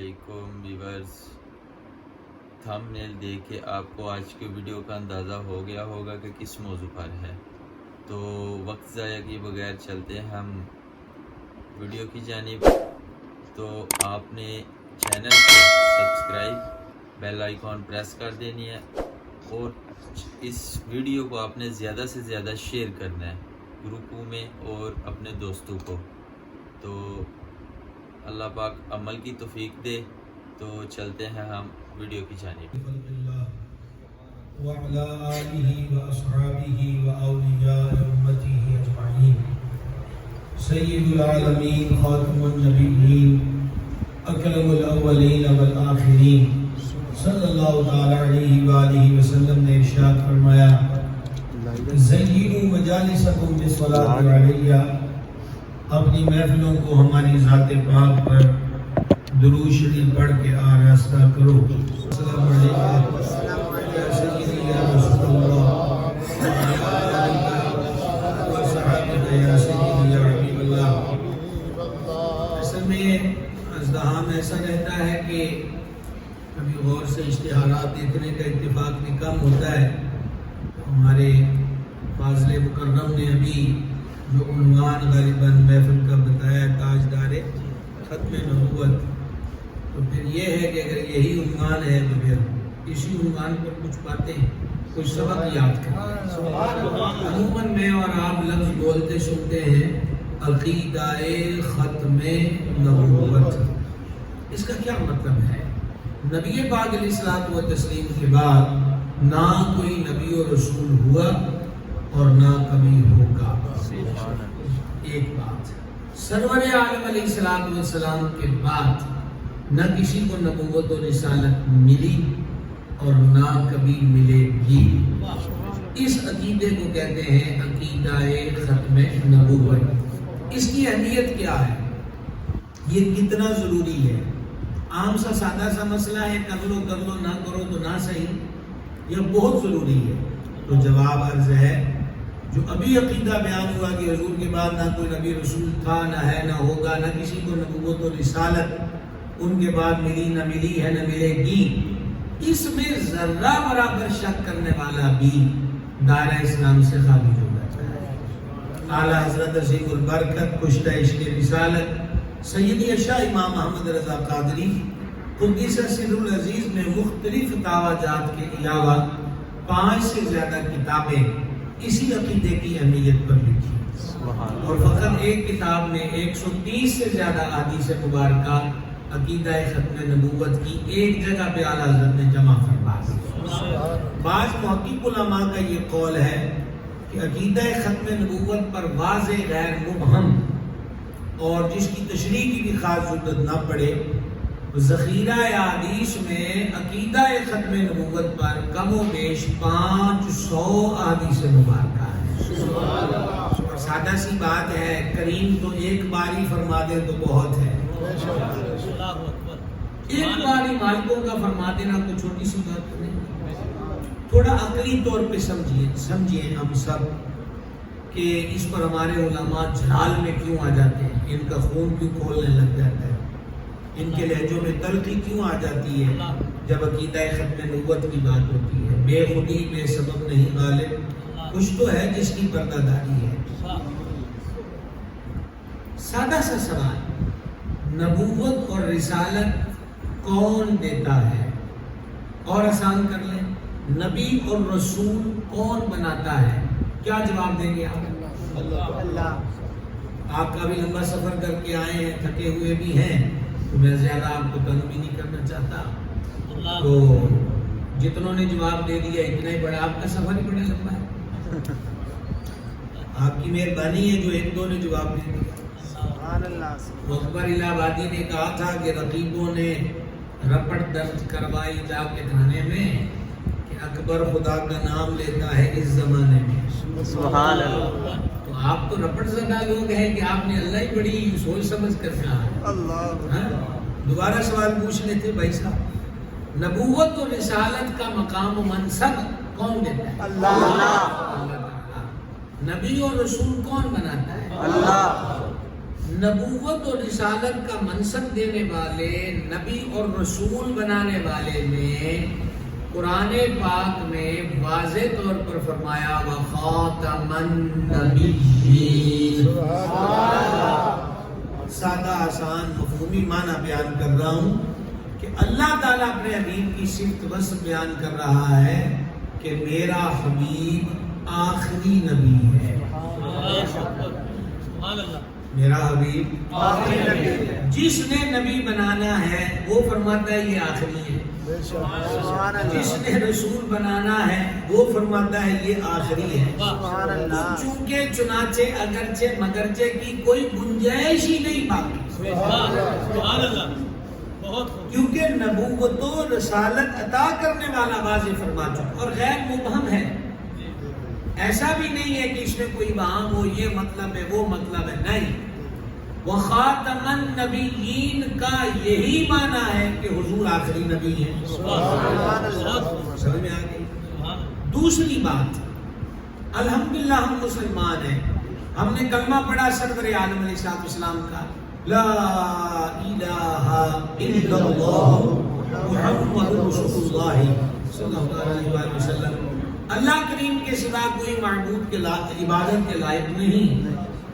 علیکم ویورز، تھمبنیل دیکھ کے آپ کو آج کی ویڈیو کا اندازہ ہو گیا ہوگا کہ کس موضوع پر ہے، تو وقت ضائع کیے بغیر چلتے ہیں ہم ویڈیو کی جانب۔ تو آپ نے چینل کو سبسکرائب، بیل آئیکن پریس کر دینی ہے اور اس ویڈیو کو آپ نے زیادہ سے زیادہ شیئر کرنا ہے گروپوں میں اور اپنے دوستوں کو، تو اللہ پاک عمل کی توفیق دے۔ تو چلتے ہیں ہم ویڈیو کی جانب۔ وعلى آله وأصحابه وأولياء أمته أجمعين سيد العالمين خاتم النبيين أكرم الأولين والآخرين صلی اللہ تعالی علیہ وآلہ وسلم نے ارشاد فرمایا زینوا مجالسکم بالصلاۃ علیہ، اپنی محفلوں کو ہماری ذات پاک پر درود شریف پڑھ کے آراستہ کرو۔ السلام علیکم یا سیدی یا رسول اللہ و صحابہ یا سیدی یا حبیب اللہ۔ اصل میں ازدحام ایسا رہتا ہے کہ کبھی غور سے اشتہارات دیکھنے کا اتفاق بھی کم ہوتا ہے۔ ہمارے فاضل مکرم نے ابھی جو عنوان غالباً محفل کا بتایا تاجدار ختم نبوت، تو پھر یہ ہے کہ اگر یہی عنوان ہے تو پھر اسی عنوان پر کچھ باتیں کچھ سبق یاد کریں۔ عموماً میں اور آپ لفظ بولتے سنتے ہیں عقیدہ ختم نبوت، اس کا کیا مطلب ہے؟ نبی پاک علیہ الصلوۃ والتسلیم کے بعد نہ کوئی نبی و رسول ہوا اور نہ کبھی ہوگا۔ ایک بات، سرور عالم علیہ الصلوۃ والسلام کے بعد نہ کسی کو نبوت و رسالت ملی اور نہ کبھی ملے گی۔ اس عقیدے کو کہتے ہیں عقیدہ ختم نبوت۔ اس کی اہمیت کیا ہے؟ یہ کتنا ضروری ہے؟ عام سا سادہ سا مسئلہ ہے، کر لو نہ کرو تو نہ صحیح، یہ بہت ضروری ہے؟ تو جواب عرض ہے، جو ابھی عقیدہ بیان ہوا کہ حضور کے بعد نہ کوئی نبی رسول تھا، نہ ہے، نہ ہوگا، نہ کسی کو نبوت و رسالت ان کے بعد ملی، نہ ملی ہے، نہ ملے گی، اس میں ذرہ برابر شک کرنے والا بھی دائرہ اسلام سے خارج ہو جاتا ہے۔ اعلیٰ حضرت عظیم البرکت کشتہ عشق رسالت سیدی شاہ امام محمد رضا قادری قدس سر العزیز نے مختلف فتاوی جات کے علاوہ 5 سے زیادہ کتابیں اسی عقیدے کی اہمیت پر لکھی، اور فقط ایک کتاب میں 130 سے زیادہ احادیث مبارکہ عقیدہ ختم نبوت کی ایک جگہ پہ اعلیٰ حضرت نے جمع فرما دی۔ بعض محقق علماء کا یہ قول ہے کہ عقیدہ ختم نبوت پر واضح غیر مبہم اور جس کی تشریح کی بھی خاص ضرورت نہ پڑے، ذخیرہ احادیث میں عقیدہ ختم نبوت پر کم و بیش 500 احادیث مبارکہ ہیں۔ سادہ سی بات ہے، کریم تو ایک باری فرما دے تو بہت ہے، ایک باری مالکوں کا فرما دینا کوئی چھوٹی سی بات تو نہیں۔ تھوڑا عقلی طور پہ سمجھیے ہم سب کہ اس پر ہمارے علماء جھال میں کیوں آ جاتے ہیں، ان کا خون کیوں کھولنے لگ جاتا ہے، ان کے لہجوں میں تلخی کیوں آ جاتی ہے جب عقیدہ ختم نبوت کی بات ہوتی ہے۔ بے خودی بے سبب نہیں غالب، کچھ تو ہے جس کی پردہ داری ہے۔ سادہ سا سوال، نبوت اور رسالت کون دیتا ہے؟ اور آسان کر لیں، نبی اور رسول کون بناتا ہے؟ کیا جواب دیں گے آپ؟ اللہ۔ آپ کا بھی لمبا سفر کر کے آئے ہیں، تھکے ہوئے بھی ہیں، تو میں زیادہ آپ کو تنگ بھی نہیں کرنا چاہتا، تو جتنوں نے جواب دے دیا اتنا ہی بڑا، آپ کا سفر ہی بڑا لمبا ہے، آپ کی مہربانی ہے جو 1-2 نے جواب دے دیا۔ اکبر الہ آبادی نے کہا تھا کہ رقیبوں نے رپٹ درج کروائی جا کے تھانے میں کہ اکبر خدا کا نام لیتا ہے اس زمانے میں۔ سبحان اللہ۔ تو آپ تو رپٹ زدہ لوگ ہیں کہ آپ نے اللہ ہی بڑی سوچ سمجھ کر کہا ہے۔ اللہ۔ دوبارہ سوال پوچھ لیتے بھائی صاحب، نبوت و رسالت کا مقام و منصب کون دیتا ہے؟ اللہ۔ نبی اور رسول کون بناتا ہے؟ اللہ۔ نبوت اور رسالت کا منصب دینے والے، نبی اور رسول بنانے والے نے قرآن پاک میں واضح طور پر فرمایا وَخَاتَمَ النَّبِيِّينَ۔ سادہ آسان مفہومی معنی بیان کر رہا ہوں کہ اللہ تعالیٰ اپنے حبیب کی صفت وصف بیان کر رہا ہے کہ میرا حبیب آخری نبی ہے۔ میرا حبیب آخری نبی ہے۔ جس نے نبی بنانا ہے وہ فرماتا ہے یہ آخری ہے، جس نے رسول بنانا ہے وہ فرماتا ہے یہ آخری ہے۔ چونکہ چنانچہ اگرچہ مگرچہ کی کوئی گنجائش ہی نہیں باقی، کیونکہ نبوت و رسالت عطا کرنے والا واضح فرما چکا اور غیر مبہم ہے۔ ایسا بھی نہیں ہے کہ اس میں کوئی وہاں وہ یہ مطلب ہے وہ مطلب ہے، نہیں۔ وَخَاتَمَ النَّبِيِّينَ کا یہی معنی ہے کہ حضور آخری نبی ہیں۔ سمجھ میں آ گئی؟ دوسری بات، الحمدللہ ہم مسلمان ہیں، ہم نے کلمہ پڑھا سرور عالم علیہ السلام کا، لا الہ الا اللہ محمد رسول اللہ صلی اللہ علیہ وسلم۔ اللہ کریم کے سوا کوئی معبود کے عبادت کے لائق نہیں،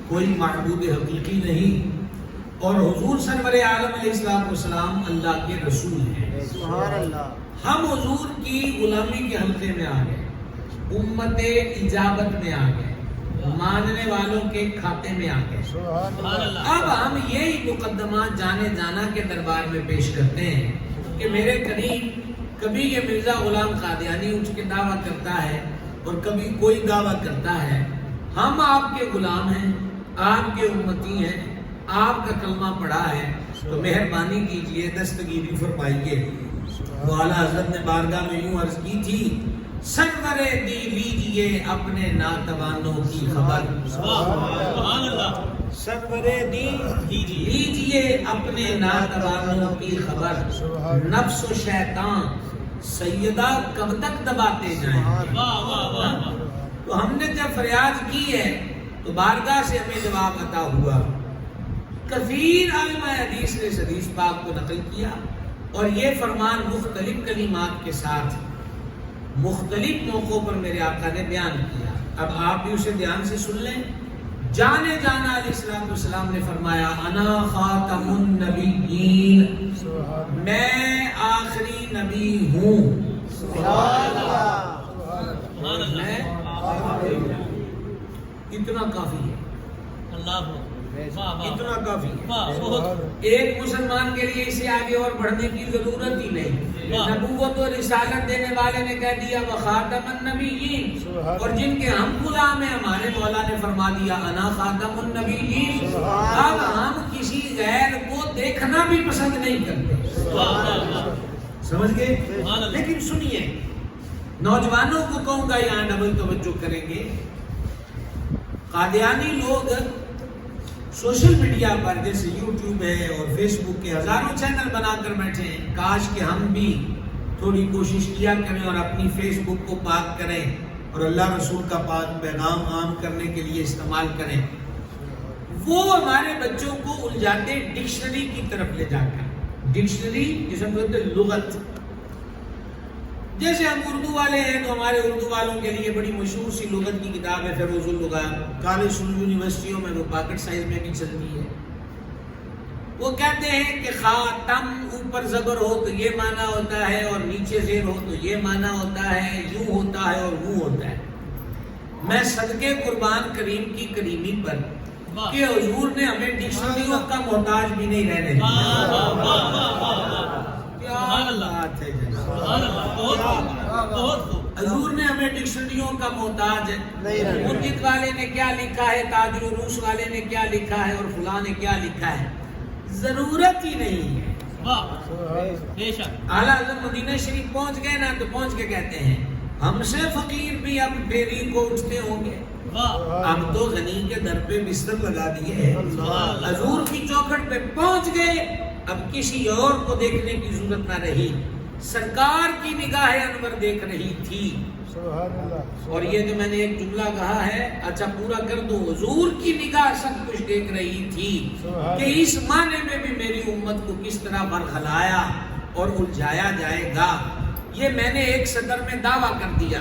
کوئی معبود حقیقی نہیں، اور حضور سرور عالم علیہ السلام اللہ کے رسول ہیں۔ ہم حضور کی غلامی کے حلقے میں آ گئے، امت اجابت میں آ گئے، ماننے والوں کے کھاتے میں آ گئے۔ اب ہم یہی مقدمات جانے جانا کے دربار میں پیش کرتے ہیں کہ میرے قریب کبھی یہ مرزا غلام قادیانی اٹھ کے دعویٰ کرتا ہے اور کبھی کوئی دعویٰ کرتا ہے ہم آپ کے غلام ہیں، آپ کے امتی ہیں، آپ کا کلمہ پڑھا ہے، تو مہربانی کیجئے دستگیری فرمائیے۔ وہ اعلیٰ حضرت نے بارگاہ میں یوں عرض کی تھی، سرور دی لیجئے اپنے ناتوانوں کی خبر، سرور دی لیجئے اپنے ناتوانوں کی خبر، نفس و شیطان سیدہ کب تک دباتے جائیں گے۔ تو ہم نے جب فریاد کی ہے تو بارگاہ سے ہمیں جواب عطا ہوا۔ کثیر علماء حدیث نے اس حدیث پاک کو نقل کیا اور یہ فرمان مختلف کلمات کے ساتھ مختلف موقعوں پر میرے آقا نے بیان کیا۔ اب آپ بھی اسے دھیان سے سن لیں۔ جانے جانا علیہ السلام نے فرمایا انا خاتم النبیین، میں آخری نبی ہوں۔ میں اتنا کافی ہے، اتنا کافی ہے۔ ایک مسلمان کے لیے اسے آگے اور بڑھنے کی ضرورت ہی نہیں۔ نبوت و رسالت دینے والے نے کہہ دیا وخاتم النبیین، اور جن کے ہم غلام ہیں ہمارے مولا نے فرما دیا انا خاتم النبیین۔ اب ہم کسی غیر کو دیکھنا بھی پسند نہیں کرتے، سمجھ گئے؟ لیکن سنیے، نوجوانوں کو کہوں گا یہاں ڈبل توجہ کریں گے۔ قادیانی لوگ سوشل میڈیا پر جیسے یوٹیوب ہے اور فیس بک کے ہزاروں چینل بنا کر بیٹھے ہیں، کاش کہ ہم بھی تھوڑی کوشش کیا کریں اور اپنی فیس بک کو پاک کریں اور اللہ رسول کا پاک پیغام عام کرنے کے لیے استعمال کریں۔ وہ ہمارے بچوں کو الجھاتے ڈکشنری کی طرف لے جا کر، ڈکشنری جسے کہتے ہیں لغت۔ جیسے ہم اردو والے ہیں تو ہمارے اردو والوں کے لیے بڑی مشہور سی لغت کی کتاب ہے فیروز اللغات، کالج یونیورسٹیوں میں وہ پاکٹ سائز میں بھی چلتی ہے۔ وہ کہتے ہیں کہ خاتم اوپر زبر ہو تو یہ معنی ہوتا ہے اور نیچے زیر ہو تو یہ معنی ہوتا ہے، یوں ہوتا ہے اور وہ ہوتا ہے۔ میں صدقے قربان کریم کی کریمی پر کہ حضور نے ہمیں ڈکشنریوں کا محتاج بھی نہیں رہنے دیا۔ حضور نے ہمیں ڈکشنریوں کا محتاج ہے۔ مجد والے نے کیا لکھا ہے، تاج العروس والے نے کیا لکھا ہے اور فلاں نے کیا لکھا ہے، ضرورت ہی نہیں ہے۔ اعلیٰ حضرت مدینہ شریف پہنچ گئے نا تو پہنچ کے کہتے ہیں ہم سے فقیر بھی اب پھیری کو اٹھتے ہوں گے، اب تو غنی کے در پہ بستر لگا دیے، حضور کی چوکھٹ پہ پہنچ گئے، اب کسی اور کو دیکھنے کی ضرورت نہ رہی۔ سرکار کی نگاہ انور دیکھ رہی تھی. اور یہ تو میں نے ایک جملہ کہا ہے, اچھا پورا کر دو, حضور کی نگاہ سب کچھ دیکھ رہی تھی کہ اس معنی میں بھی میری امت کو کس طرح برخلایا اور الجھایا جائے گا. یہ میں نے ایک صدر میں دعویٰ کر دیا,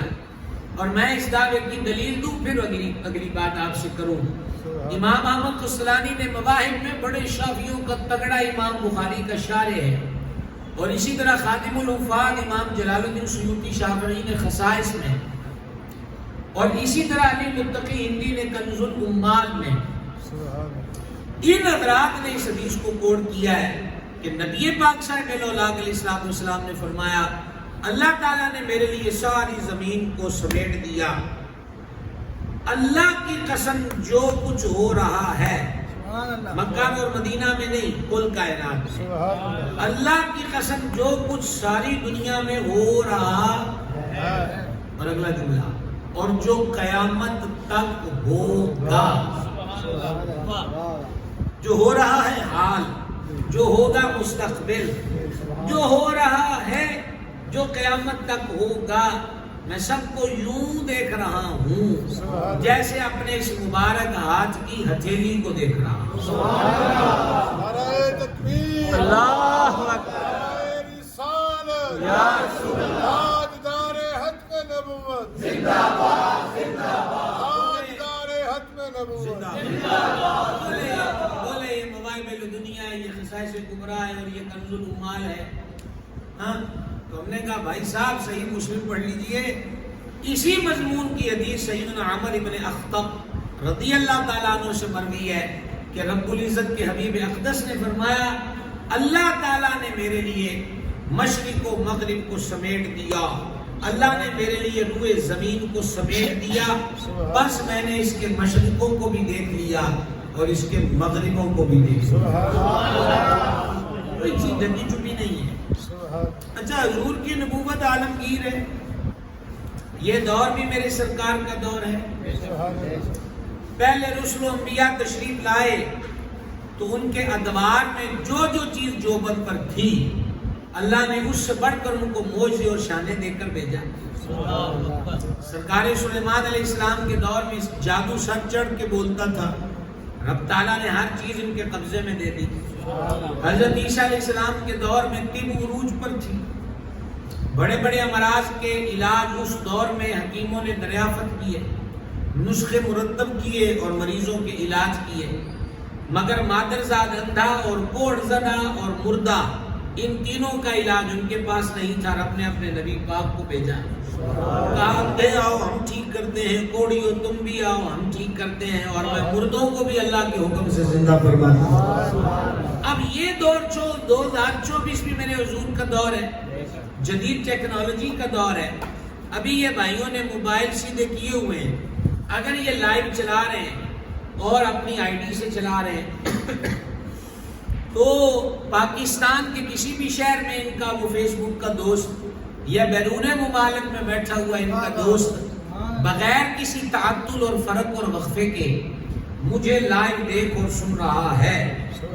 اور میں اس دعوے کی دلیل دوں, پھر اگلی بات آپ سے کروں. امام احمد قسطلانی نے مواہب میں بڑے شافعیوں کا تگڑا امام بخاری کا شارح ہے, اور اسی طرح خاتم الحفاظ امام جلال الدین سیوطی شافعی نے خصائص میں, اور اسی طرح علی متقی ہندی نے کنز الامال میں. ان حضرات نے اس حدیث کو کوٹ کیا ہے کہ نبی پاک صاحب علیہ السلام نے فرمایا اللہ تعالیٰ نے میرے لیے ساری زمین کو سمیٹ دیا. اللہ کی قسم جو کچھ ہو رہا ہے مکہ اور مدینہ میں نہیں, کل کائنات میں, اللہ کی قسم جو کچھ ساری دنیا میں ہو رہا ہے, اور اگلا جملہ, اور جو قیامت تک ہوگا. جو ہو رہا ہے حال, جو ہوگا مستقبل, جو ہو رہا ہے, جو قیامت تک ہوگا, میں سب کو یوں دیکھ رہا ہوں جیسے اپنے اس مبارک ہاتھ کی ہتھیلی کو دیکھ رہا ہوں. نعرہ تکبیر, اللہ نعرہ رسالت, یا رسول اللہ, تاجدار ختم نبوت, زندہ باد, زندہ باد, تاجدار ختم نبوت. بولے یہ مواہب دنیا ہے, یہ خصائص کبریٰ ہے, اور یہ کنز الامال ہے. ہاں تو ہم نے کہا بھائی صاحب صحیح مسلم پڑھ لیجئے, اسی مضمون کی حدیث سیدنا عمر ابن اخطب رضی اللہ تعالیٰ عنہ سے مروی ہے کہ رب العزت کے حبیب اقدس نے فرمایا اللہ تعالیٰ نے میرے لیے مشرق و مغرب کو سمیٹ دیا, اللہ نے میرے لیے روئے زمین کو سمیٹ دیا, بس میں نے اس کے مشرقوں کو بھی دیکھ لیا اور اس کے مغربوں کو بھی دیکھ لیا. کوئی چیز ڈنڈی چپی نہیں ہے. اچھا حضور کی نبوت عالمگیر ہے, یہ دور بھی میرے سرکار کا دور ہے. پہلے رسل و انبیاء تشریف لائے تو ان کے ادوار میں جو جو چیز جوبن پر تھی اللہ نے اس سے بڑھ کر ان کو معجزے اور شانیں دے کر بھیجا. سرکار سلیمان علیہ السلام کے دور میں جادو سر چڑھ کے بولتا تھا, رب تعالیٰ نے ہر چیز ان کے قبضے میں دے دی. حضرت عیسیٰ علیہ السلام کے دور میں طب عروج پر تھی, بڑے بڑے امراض کے علاج اس دور میں حکیموں نے دریافت کیے, نسخے مرتب کیے اور مریضوں کے علاج کیے, مگر مادرزاد اندھا اور کوڑ زدہ اور مردہ ان تینوں کا علاج ان کے پاس نہیں تھا. رب نے اپنے نبی پاک کو بھیجا, کہا دے آؤ ہم ٹھیک کرتے ہیں, کوڑیو تم بھی آؤ ہم ٹھیک کرتے ہیں, اور میں مردوں کو بھی اللہ کے حکم سے زندہ فرماتا ہوں. اب یہ دور 2024 بھی میرے حضور کا دور ہے, جدید ٹیکنالوجی کا دور ہے. ابھی یہ بھائیوں نے موبائل سیدھے کیے ہوئے ہیں, اگر یہ لائیو چلا رہے ہیں اور اپنی آئی ڈی سے چلا رہے ہیں تو پاکستان کے کسی بھی شہر میں ان کا وہ فیس بک کا دوست یا بیرون ممالک میں بیٹھا ہوا ان کا دوست بغیر کسی تعطل اور فرق اور وقفے کے مجھے لائیو دیکھ اور سن رہا ہے.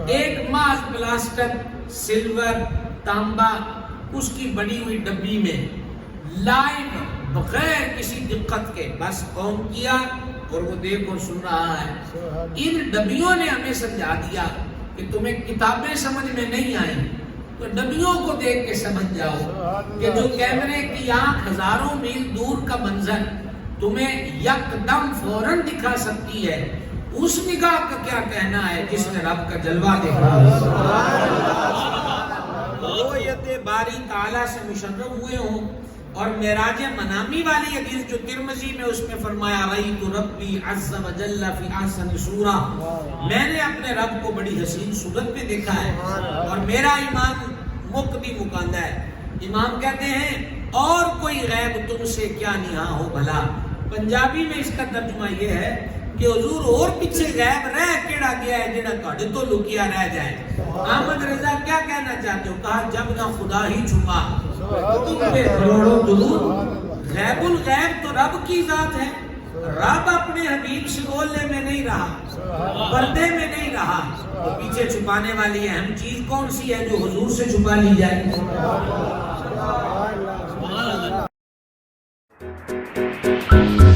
ایک محض پلاسٹک, سلور, تانبا اس کی بنی ہوئی ڈبی میں لائیو بغیر کسی دقت کے بس آن کیا اور وہ دیکھ اور سن رہا ہے. ان ڈبیوں نے ہمیں سمجھا دیا کہ تمہیں کتابیں سمجھ میں نہیں آئیں تو ڈبیوں کو دیکھ کے سمجھ جاؤ کہ جو کیمرے کی آنکھ ہزاروں میل دور کا منظر تمہیں یکدم فوراً دکھا سکتی ہے, اس نگاہ کا کیا کہنا ہے جس نے رب کا جلوہ دیکھا. رؤیت باری تعالیٰ سے مشرف ہوئے ہوں, اور معراج منامی والی حدیث جو ترمذی میں اس میں فرمایا رأیت ربی عز و جل فی احسن صورہ, میں نے اپنے رب کو بڑی حسین صورت میں دیکھا ہے. اور میرا امام مقتدی مکاندہ ہے, امام کہتے ہیں اور کوئی غیب تم سے کیا نہاں ہو بھلا. پنجابی میں اس کا ترجمہ یہ ہے کہ حضور اور پیچھے غیب رہ کیڑا گیا ہے جڑا تہاڈے تو لکیا رہ جائے. احمد رضا کیا کہنا چاہتے ہو؟ کہا جب نہ خدا ہی چھپا تم پہ کروڑوں درود. غیب الغیب تو رب کی ذات ہے, رب اپنے حبیب سے بولنے میں نہیں رہا, پردے میں نہیں رہا, تو پیچھے چھپانے والی اہم چیز کون سی ہے جو حضور سے چھپا لی جائے؟ سبحان اللہ